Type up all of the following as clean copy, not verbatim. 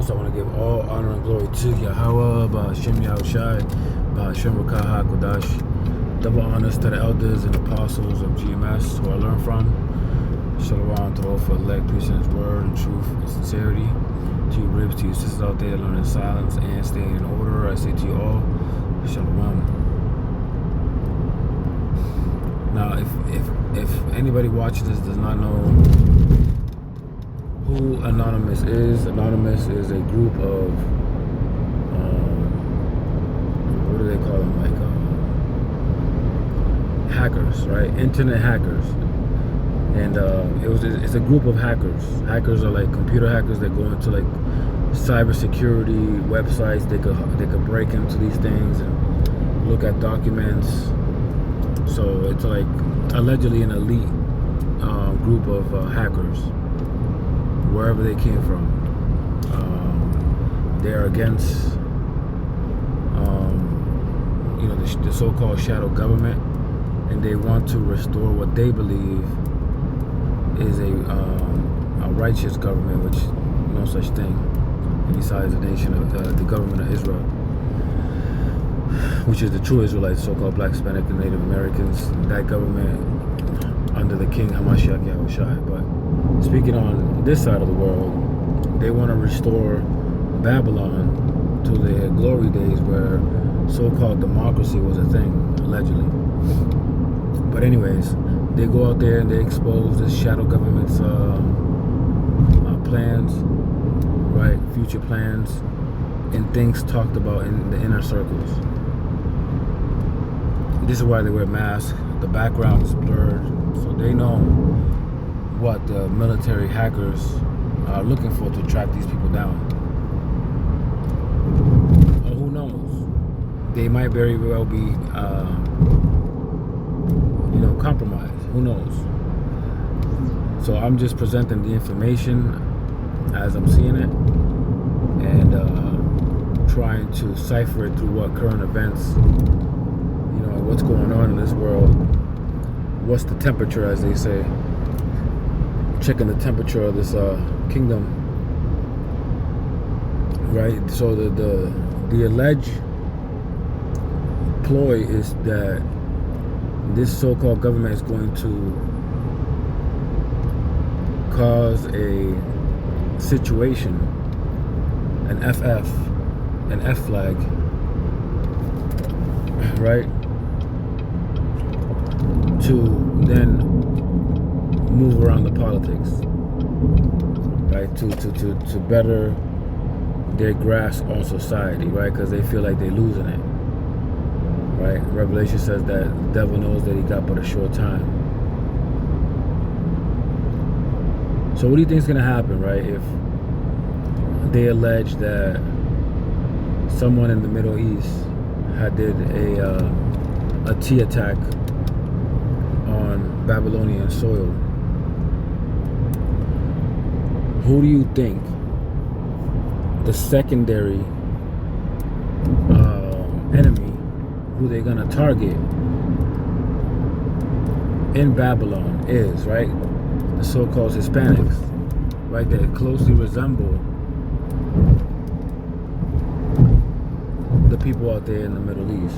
foremost, I want to give all honor and glory to Yahweh, Ba'Shem Yahushai, Ba'Shem Rakah HaKodash. Double honors to the elders and apostles of GMS who I learned from. Shalom to all for elect, peace in His word and truth and sincerity. To you ribs, to you sisters out there learning silence and staying in order, I say to you all, Shalom. Now, if anybody watching this does not know who Anonymous is a group of what do they call them, like hackers, right? Internet hackers. And it's a group of hackers. Hackers are like computer hackers that go into like cybersecurity websites. They could break into these things and look at documents. So it's like allegedly an elite group of hackers, wherever they came from. They're against the so-called shadow government, and they want to restore what they believe is a righteous government, which no such thing besides the nation of the government of Israel, which is the true Israelites, so-called Black, Hispanic, and Native Americans. That government under the King Hamashiach Yahushai. But speaking on this side of the world, they want to restore Babylon to their glory days, where so-called democracy was a thing, allegedly. But anyways, they go out there and they expose this shadow government's plans, right? Future plans and things talked about in the inner circles. This is why they wear masks. The background is blurred, so they know what the military hackers are looking for to track these people down. Or who knows? They might very well be compromised. Who knows? So I'm just presenting the information as I'm seeing it, and trying to cipher it through what current events, what's going on in this world. What's the temperature, as they say? Checking the temperature of this kingdom, right? So the alleged ploy is that this so-called government is going to cause a situation, an F flag, right, to then move around the politics, right, to better their grasp on society, right, because they feel like they're losing it. Right? Revelation says that the devil knows that he got but a short time. So what do you think is going to happen, right, if they allege that someone in the Middle East had did a T attack on Babylonian soil? Who do you think the secondary enemy, who they're gonna target in Babylon is, right? The so-called Hispanics, right? That closely resemble the people out there in the Middle East,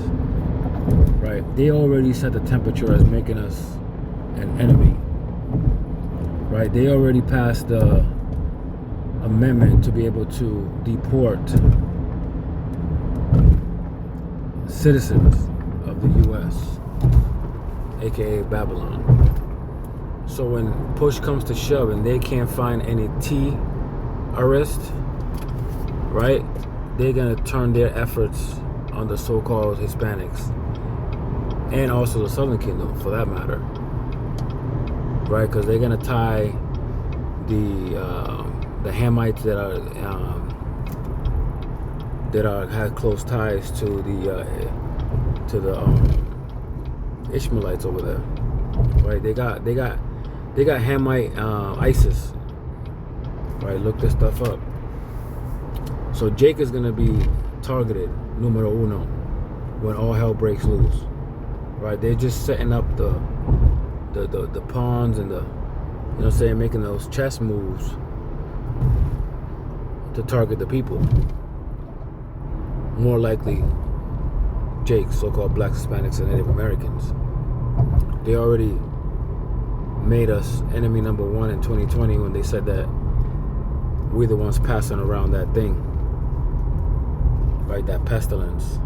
right? They already set the temperature as making us an enemy, right? They already passed the amendment to be able to deport citizens of the U.S., aka Babylon. So when push comes to shove and they can't find any terrorists, right, they're gonna turn their efforts on the so-called Hispanics and also the Southern Kingdom, for that matter, right? Because they're gonna tie the Hamites that had close ties to the Ishmaelites over there, right? They got Hamite ISIS, right? Look this stuff up. So Jake is gonna be targeted numero uno when all hell breaks loose, right? They're just setting up the pawns and making those chess moves to target the people. More likely, Jakes, so-called blacks, Hispanics, and Native Americans. They already made us enemy number one in 2020 when they said that we're the ones passing around that thing, right? That pestilence,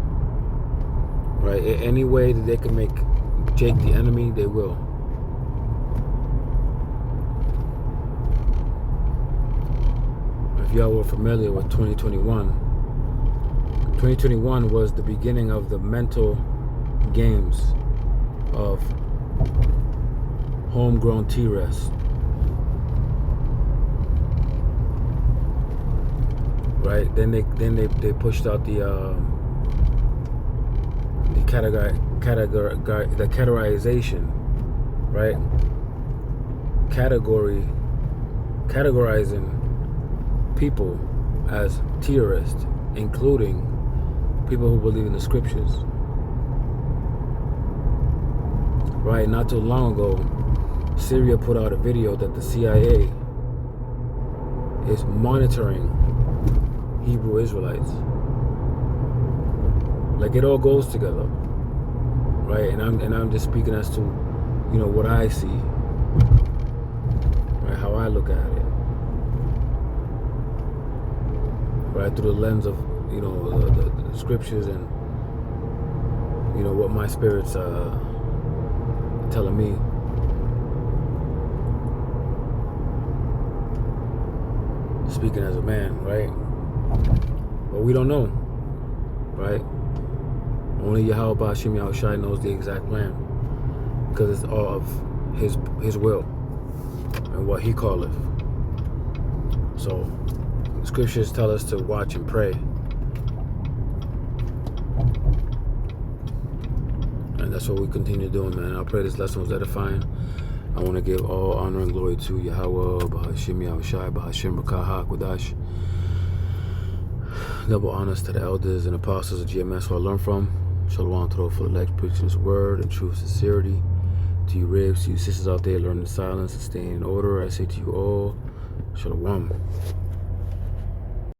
right? Any way that they can make Jake the enemy, they will. If y'all were familiar with 2021 was the beginning of the mental games of homegrown T-rest. Right? Then they pushed out the categorization, right? Categorizing people as terrorists, including people who believe in the scriptures. Right? Not too long ago, Syria put out a video that the CIA is monitoring Hebrew Israelites. Like, it all goes together, right? And I'm just speaking as to, you know, what I see, right? How I look at it, right? Through the lens of, you know, the scriptures and, you know, what my spirit's telling me. Speaking as a man, right? But we don't know, right? Only Yahweh Ba'ashim Yahushai knows the exact plan, because it's all of his will and what he calleth. So the scriptures tell us to watch and pray, and that's what we continue doing, man. I pray this lesson was edifying. I want to give all honor and glory to Yahweh Ba'ashim Yahushai Ba'ashim Rakah HaKodash. Double honors to the elders and apostles of GMS who I learned from. Shalom to those for the elect, preaching his word and true sincerity. To you ribs, to you sisters out there learning silence and staying in order, I say to you all, Shalom.